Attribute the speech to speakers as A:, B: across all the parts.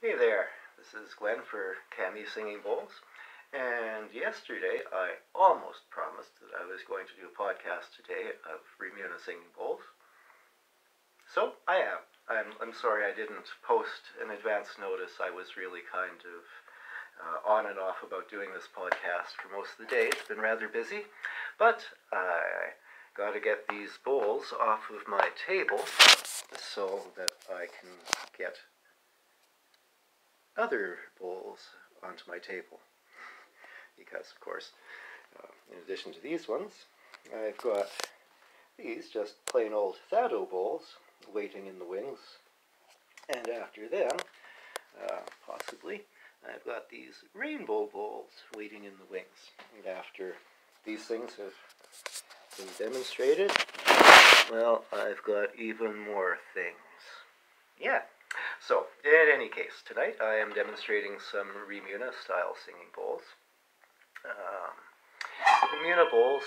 A: Hey there, this is Glenn for Cammy Singing Bowls, and yesterday I almost promised that I was going to do a podcast today of Remuna Singing Bowls. So I am. I'm sorry I didn't post an advance notice. I was really kind of on and off about doing this podcast for most of the day. It's been rather busy, but I got to get these bowls off of my table so that I can get other bowls onto my table, because of course in addition to these ones I've got these just plain old Thado bowls waiting in the wings, and after them possibly I've got these rainbow bowls waiting in the wings, and after these things have been demonstrated, well, I've got even more things. Yeah. So, in any case, tonight I am demonstrating some Remuna style singing bowls. Remuna bowls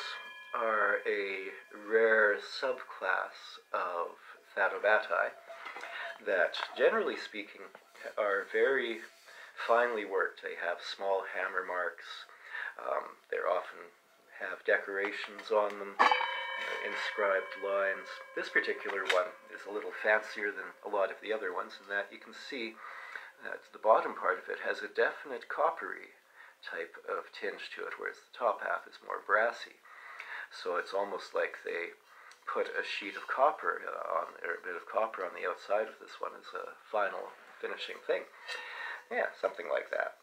A: are a rare subclass of Thadobati that, generally speaking, are very finely worked. They have small hammer marks. They often have decorations on them, inscribed lines. This particular one is a little fancier than a lot of the other ones in that you can see that the bottom part of it has a definite coppery type of tinge to it, whereas the top half is more brassy. So it's almost like they put a sheet of copper on, or a bit of copper on the outside of this one as a final finishing thing. Yeah, something like that.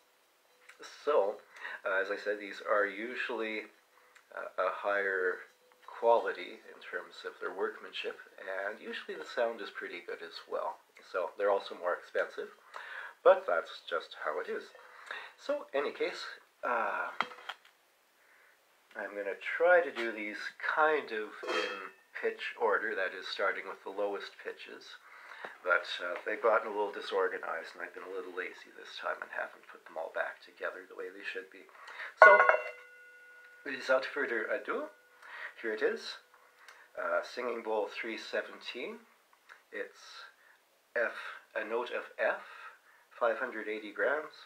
A: So, as I said, these are usually a higher quality in terms of their workmanship, and usually the sound is pretty good as well. So they're also more expensive, but that's just how it is. So in any case, I'm going to try to do these kind of in pitch order, that is starting with the lowest pitches, but they've gotten a little disorganized and I've been a little lazy this time and haven't put them all back together the way they should be. So without further ado, here it is, Singing Bowl 317. It's a note of F, 580 grams,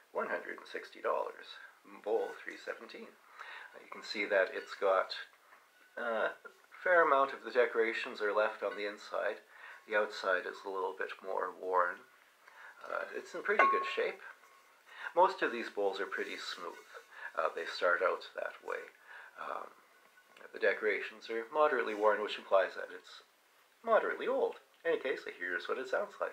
A: $160. Bowl 317. You can see that it's got a fair amount of the decorations are left on the inside. The outside is a little bit more worn. It's in pretty good shape. Most of these bowls are pretty smooth. They start out that way. The decorations are moderately worn, which implies that it's moderately old. In any case, here's what it sounds like.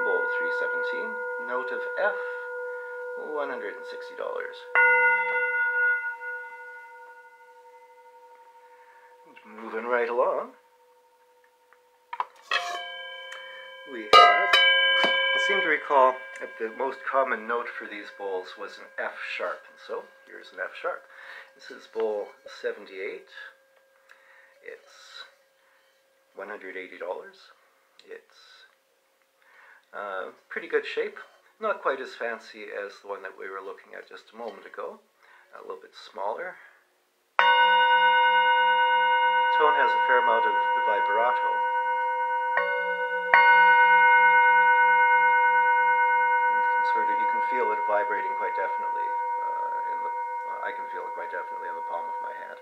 A: Bowl 317, note of F, $160. Moving right along, we have, I seem to recall that the most common note for these bowls was an F sharp, and so here's an F sharp. This is bowl 78. It's $180. It's pretty good shape, not quite as fancy as the one that we were looking at just a moment ago, a little bit smaller. Tone has a fair amount of vibrato. You can feel it vibrating quite definitely. I can feel it quite definitely in the palm of my hand.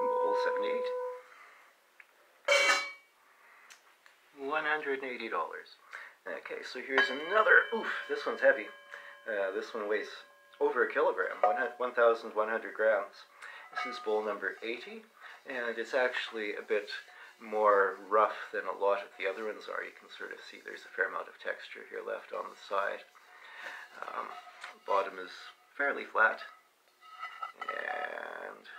A: Bowl 78. $180. Okay, Okay, so here's another, oof, this one's heavy. This one weighs over a kilogram, 1,100 grams. This is bowl number 80, and it's actually a bit more rough than a lot of the other ones are. You can sort of see there's a fair amount of texture here left on the side. Bottom is fairly flat, and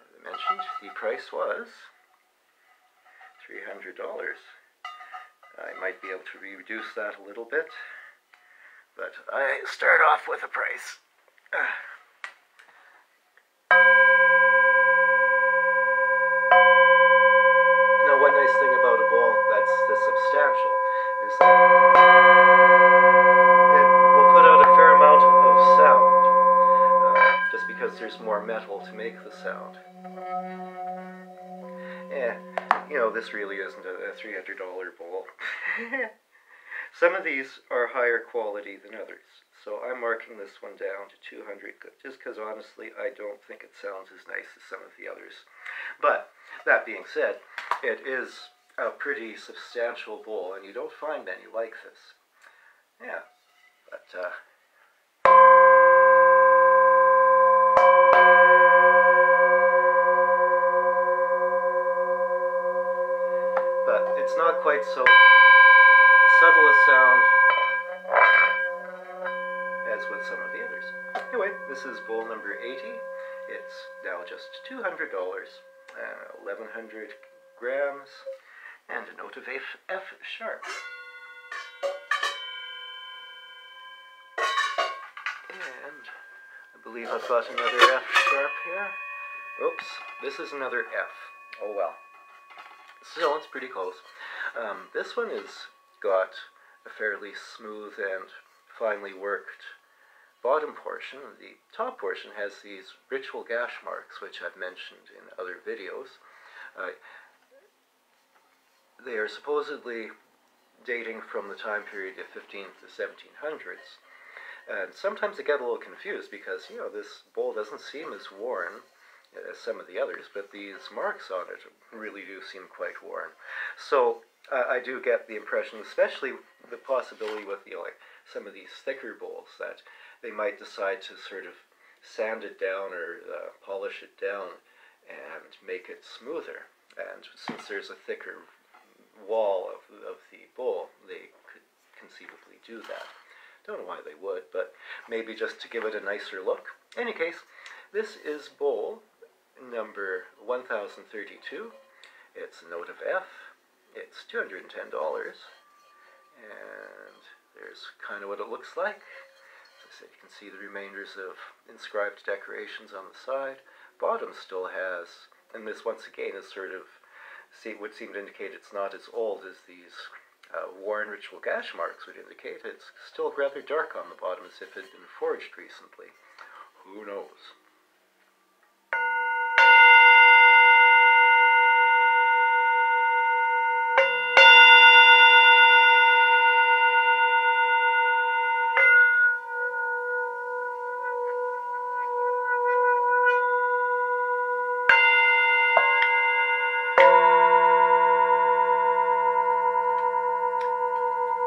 A: as I mentioned, the price was $300. I might be able to reduce that a little bit, but I start off with a price. Now, one nice thing about a bowl that's this substantial is that it will put out a fair amount of sound, just because there's more metal to make the sound. You know, this really isn't a $300 bowl. Some of these are higher quality than others, so I'm marking this one down to 200, just because honestly I don't think it sounds as nice as some of the others. But that being said, it is a pretty substantial bowl, and you don't find many like this. Yeah, but it's not quite so subtle a sound as with some of the others. Anyway, this is bowl number 80. It's now just $200, 1,100 grams, and a note of F sharp. And I believe I've got another F sharp here. Oops, this is another F. Oh well. Still, it's pretty close. This one has got a fairly smooth and finely worked bottom portion. The top portion has these ritual gash marks, which I've mentioned in other videos. They are supposedly dating from the time period of 15th to 1700s. And sometimes I get a little confused because, you know, this bowl doesn't seem as worn as some of the others, but these marks on it really do seem quite worn. So I do get the impression, especially the possibility with, you know, like some of these thicker bowls, that they might decide to sort of sand it down or polish it down and make it smoother. And since there's a thicker wall of the bowl, they could conceivably do that. Don't know why they would, but maybe just to give it a nicer look. In any case, this is bowl number 1032. It's a note of F. It's $210, and there's kind of what it looks like. As I said, you can see the remainders of inscribed decorations on the side. Bottom still has, and this once again is sort of, would seem to indicate it's not as old as these worn ritual gash marks would indicate. It's still rather dark on the bottom, as if it had been forged recently. Who knows?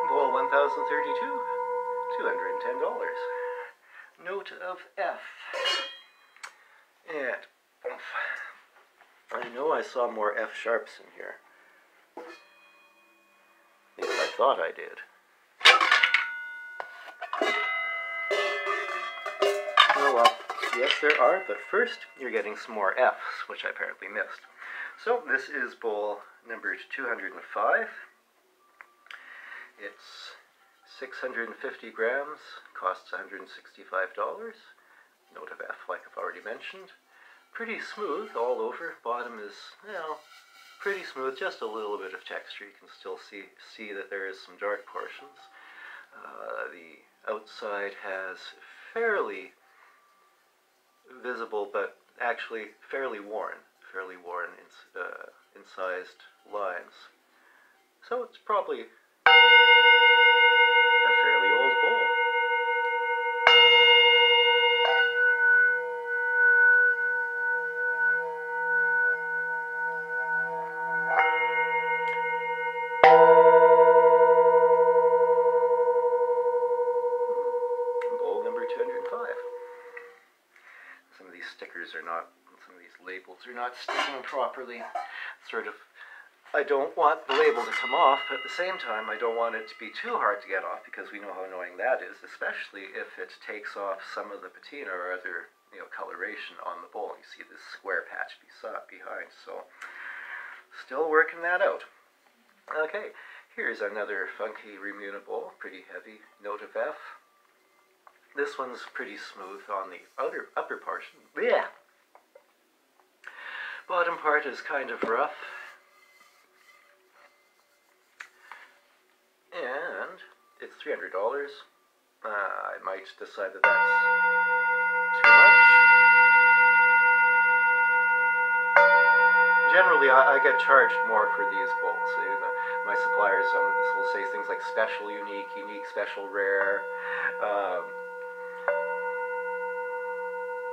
A: Bowl 1032, $210. Note of F. And I know I saw more F sharps in here. At least I thought I did. Oh well, yes there are, but first you're getting some more Fs, which I apparently missed. So this is bowl number 205. It's 650 grams, costs $165. Note of F, like I've already mentioned. Pretty smooth all over. Bottom is, well, pretty smooth, just a little bit of texture. You can still see that there is some dark portions. The outside has fairly visible, but actually fairly worn incised lines. So it's probably a fairly old bowl. these are not, some of these labels are not sticking properly. Sort of, I don't want the label to come off, but at the same time I don't want it to be too hard to get off, because we know how annoying that is, especially if it takes off some of the patina or other, coloration on the bowl. You see this square patch behind, so still working that out. Okay, here's another funky Remuna bowl, pretty heavy, note of F. This one's pretty smooth on the upper portion. Yeah. Bottom part is kind of rough. And it's $300. I might decide that that's too much. Generally, I get charged more for these bowls. So, my suppliers will say things like special, unique, special, rare.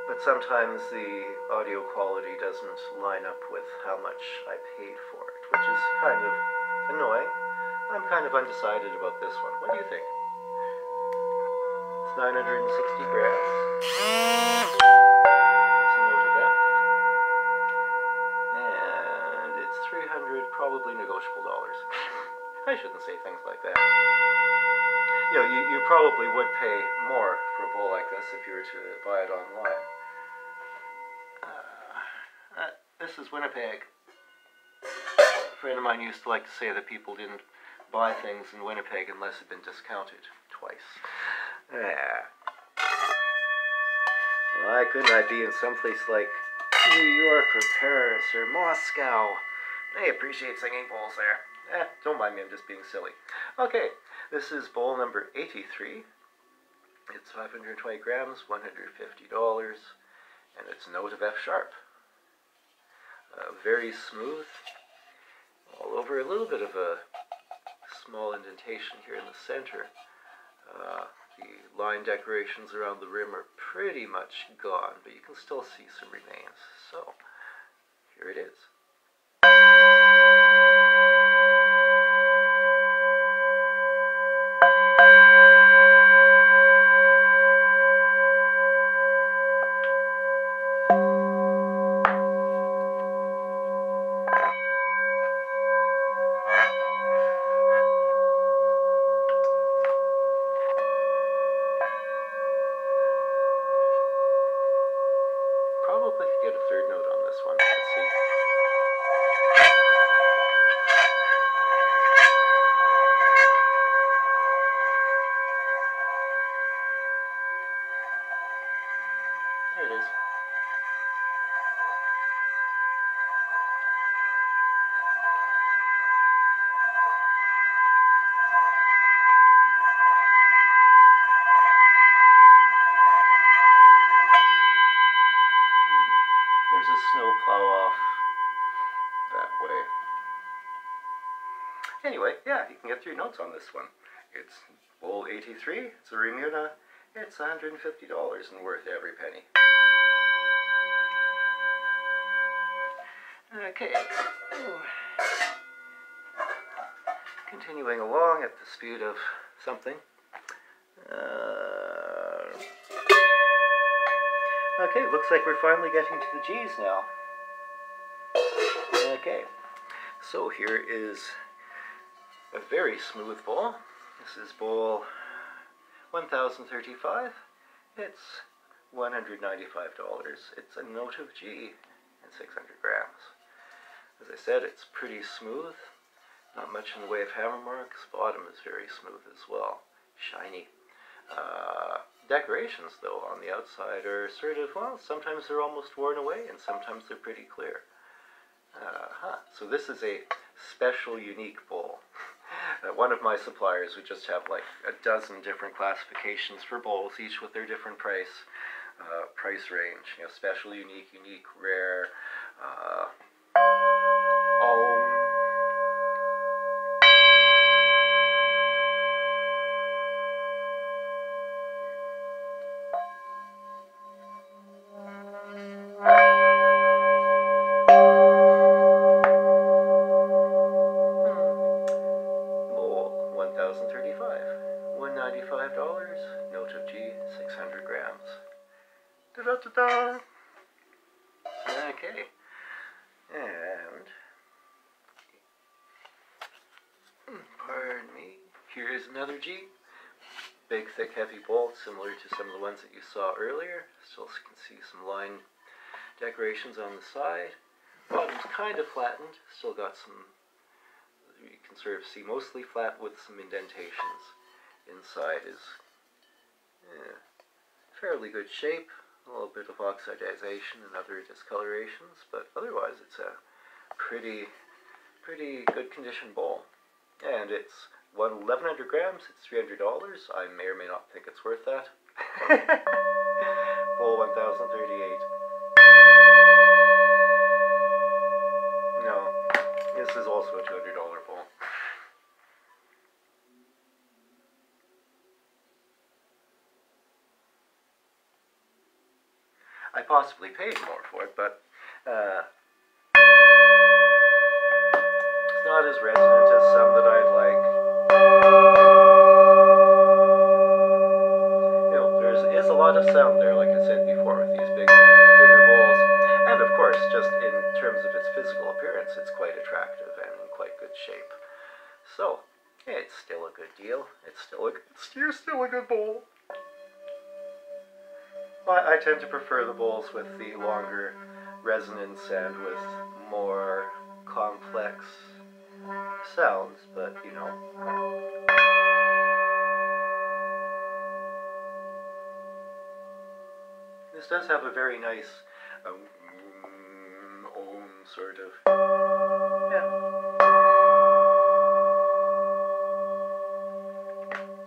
A: But sometimes the audio quality doesn't line up with how much I paid for it, which is kind of annoying. I'm kind of undecided about this one. What do you think? It's 960 grams. It's a note of F. And it's 300, probably negotiable dollars. I shouldn't say things like that. You probably would pay more for a bowl like this if you were to buy it online. This is Winnipeg. A friend of mine used to like to say that people didn't buy things in Winnipeg unless it had been discounted twice. Why couldn't I be in someplace like New York or Paris or Moscow? They appreciate singing bowls there. Don't mind me, I'm just being silly. Okay, this is bowl number 83. It's 520 grams, $150, and it's note of F sharp. Very smooth, all over. A little bit of a small indentation here in the center. The line decorations around the rim are pretty much gone, but you can still see some remains. So, here it is. Probably could get a third note on this one. Let's see. There it is. There's a snow plow off that way. Anyway, yeah, you can get 3 notes on this one. It's bowl 83, it's a Remuna, it's $150 and worth every penny. Okay, continuing along at the speed of something. Okay, looks like we're finally getting to the G's now. Okay, so here is a very smooth bowl. This is bowl 1035. It's $195. It's a note of G and 600 grams. As I said, it's pretty smooth. Not much in the way of hammer marks. Bottom is very smooth as well. Shiny. Decorations, though, on the outside are sort of, well, sometimes they're almost worn away, and sometimes they're pretty clear. So this is a special, unique bowl. One of my suppliers would just have like a dozen different classifications for bowls, each with their different price range. Special, unique, rare, $195, note of G, 600 grams. Da-da-da-da! Okay. And, pardon me, here is another G. Big, thick, heavy bowl, similar to some of the ones that you saw earlier. Still can see some line decorations on the side. Bottom's kind of flattened, still got some, you can sort of see mostly flat with some indentations. Inside is fairly good shape, a little bit of oxidization and other discolorations, but otherwise it's a pretty good condition bowl. And it's 1,100 grams, it's $300. I may or may not think it's worth that. Bowl 1038. No, this is also a $200 bowl. I possibly paid more for it, but it's not as resonant as some that I'd like. You know, there is a lot of sound there, like I said before, with these bigger bowls. And of course, just in terms of its physical appearance, it's quite attractive and in quite good shape. So, it's still a good deal. It's still a good bowl. I tend to prefer the bowls with the longer resonance and with more complex sounds, but you know. This does have a very nice sort of. Yeah.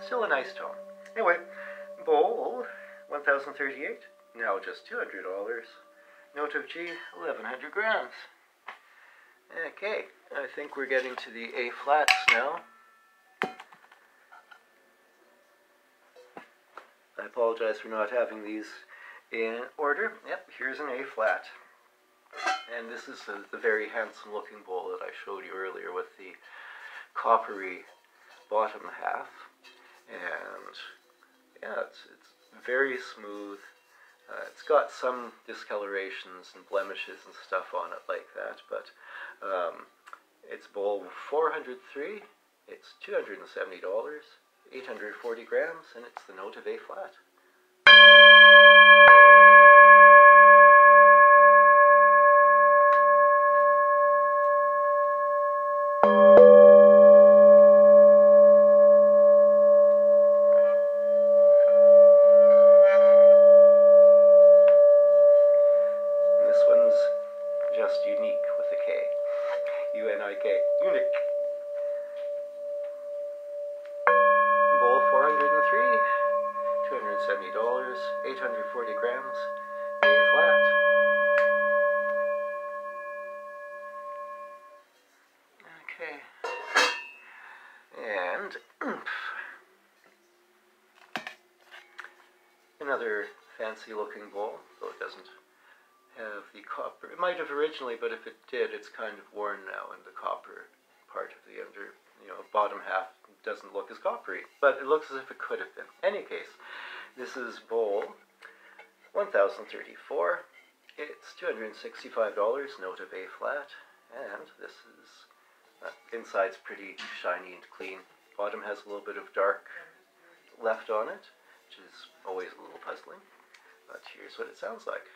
A: Still a nice tone. Anyway, bowl 1038, now just $200. Note of G, 1,100 grams. Okay, I think we're getting to the A flats now. I apologize for not having these in order. Yep, here's an A flat. And this is the very handsome looking bowl that I showed you earlier with the coppery bottom half. And yeah, it's very smooth. It's got some discolorations and blemishes and stuff on it like that, but it's bowl 403, it's $270, 840 grams, and it's the note of A flat. Unique with a K. U-N-I-K. Unique. Bowl 403, $270, 840 grams, A flat. Okay. And another fancy looking bowl, though it doesn't have the copper. It might have originally, but if it did, it's kind of worn now, and the copper part of the bottom half doesn't look as coppery, but it looks as if it could have been. Any case, this is bowl 1034. It's $265, note of A flat, and this is inside's pretty shiny and clean. Bottom has a little bit of dark left on it, which is always a little puzzling, but here's what it sounds like.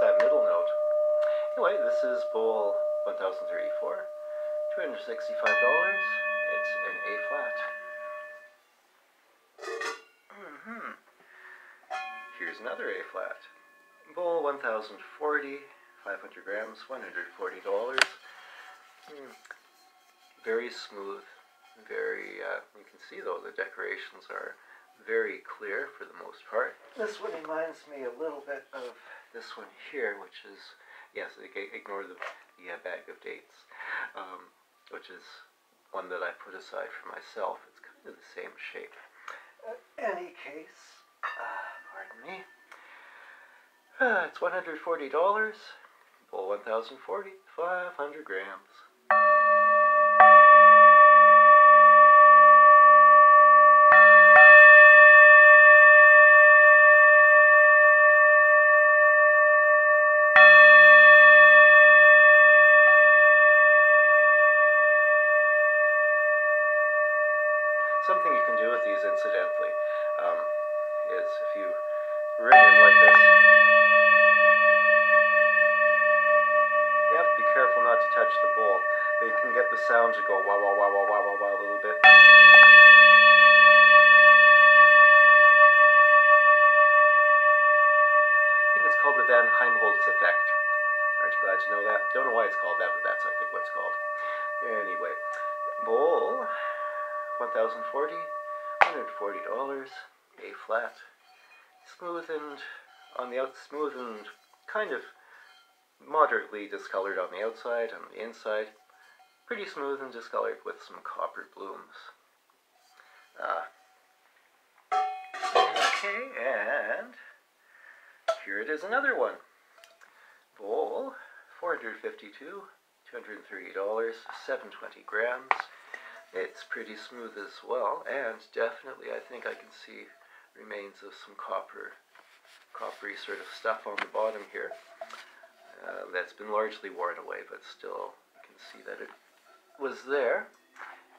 A: That middle note. Anyway, this is bowl 1034, $265. It's an A flat. Here's another A flat. Bowl 1040, 500 grams, $140. Very smooth, very, you can see though the decorations are very clear for the most part. This one reminds me a little bit of this one here, which is, yes, ignore the bag of dates, which is one that I put aside for myself. It's kind of the same shape. Any case, pardon me, it's $140, bowl 1040, 500 grams. Something you can do with these, incidentally, is if you ring them like this, you have to be careful not to touch the bowl, but you can get the sound to go wah wah wah wah wah wah wah a little bit. I think it's called the Van Helmholtz effect. Aren't you glad to know that? Don't know why it's called that, but that's, I think, what it's called. Anyway, bowl 1040, $140, A flat, smoothened on the smooth and kind of moderately discolored on the outside, on the inside, pretty smooth and discolored with some copper blooms. Okay, and here it is, another one. Bowl, $452, $230, 720 grams. It's pretty smooth as well, and definitely I think I can see remains of some coppery sort of stuff on the bottom here. That's been largely worn away, but still you can see that it was there.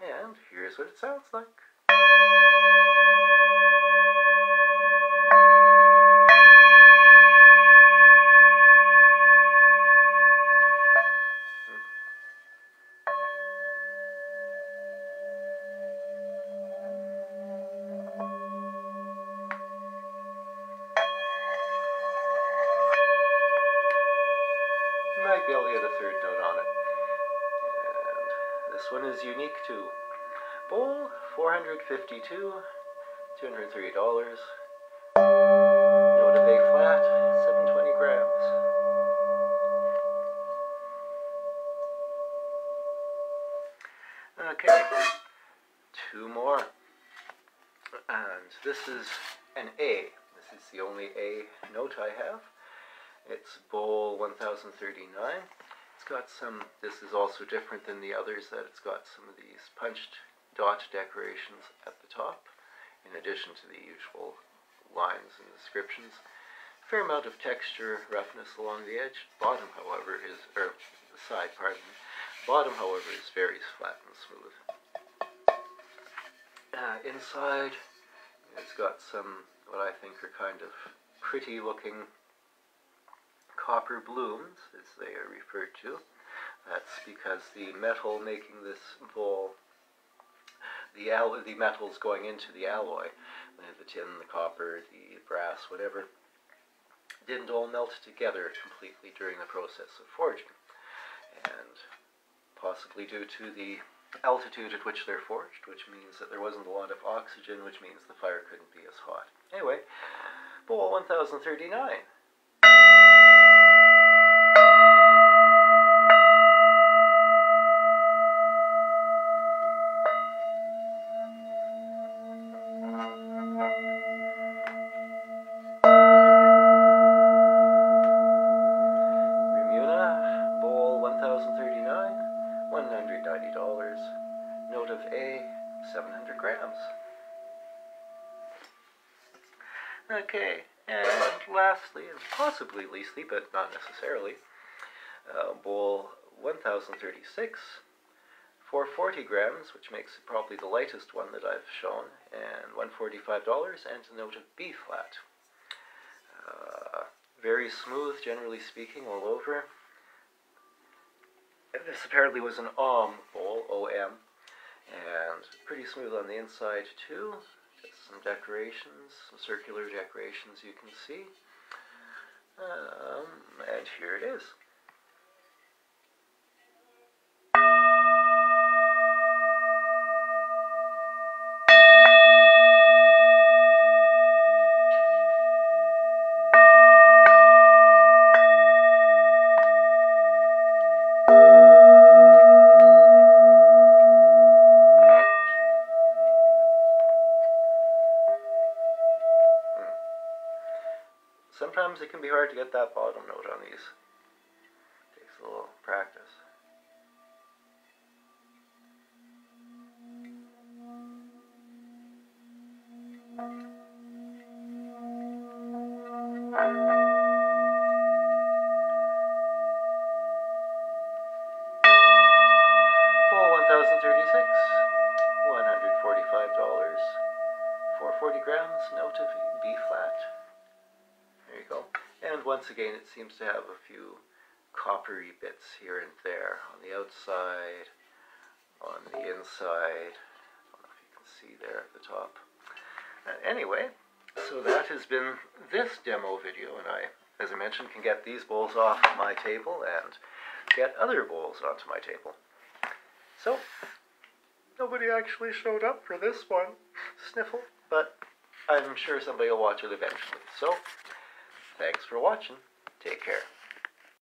A: And here's what it sounds like. Might be able to get a third note on it. And this one is unique too. Bowl, $452, $230. Note of A flat, 720 grams. Okay, two more. And this is an A. This is the only A note I have. It's bowl 1039. It's got some, this is also different than the others, that it's got some of these punched dot decorations at the top, in addition to the usual lines and descriptions. Fair amount of texture, roughness along the edge. Bottom, however, is, or the side, pardon me. Bottom, however, is very flat and smooth. Inside, it's got some, what I think are kind of pretty looking copper blooms, as they are referred to. That's because the metal making this bowl, the metals going into the alloy, the tin, the copper, the brass, whatever, didn't all melt together completely during the process of forging. And possibly due to the altitude at which they're forged, which means that there wasn't a lot of oxygen, which means the fire couldn't be as hot. Anyway, bowl 1039. Remuna, bowl 1039, $190. Note of A, 700 grams. Okay, and lastly, and possibly leastly, but not necessarily, bowl 1036, 440 grams, which makes it probably the lightest one that I've shown, and $145, and a note of B flat. Very smooth, generally speaking, all over. This apparently was an bowl, O-M, and pretty smooth on the inside too. Just some decorations, some circular decorations you can see. And here it is. be hard to get that bottom note on these. Takes a little practice. Bowl 1036, $145, 440 grams, note of B flat. There you go. And once again, it seems to have a few coppery bits here and there on the outside, on the inside. I don't know if you can see there at the top. Anyway, so that has been this demo video, and I, as I mentioned, can get these bowls off my table and get other bowls onto my table. So, nobody actually showed up for this one, Sniffle, but I'm sure somebody will watch it eventually. So, thanks for watching. Take care.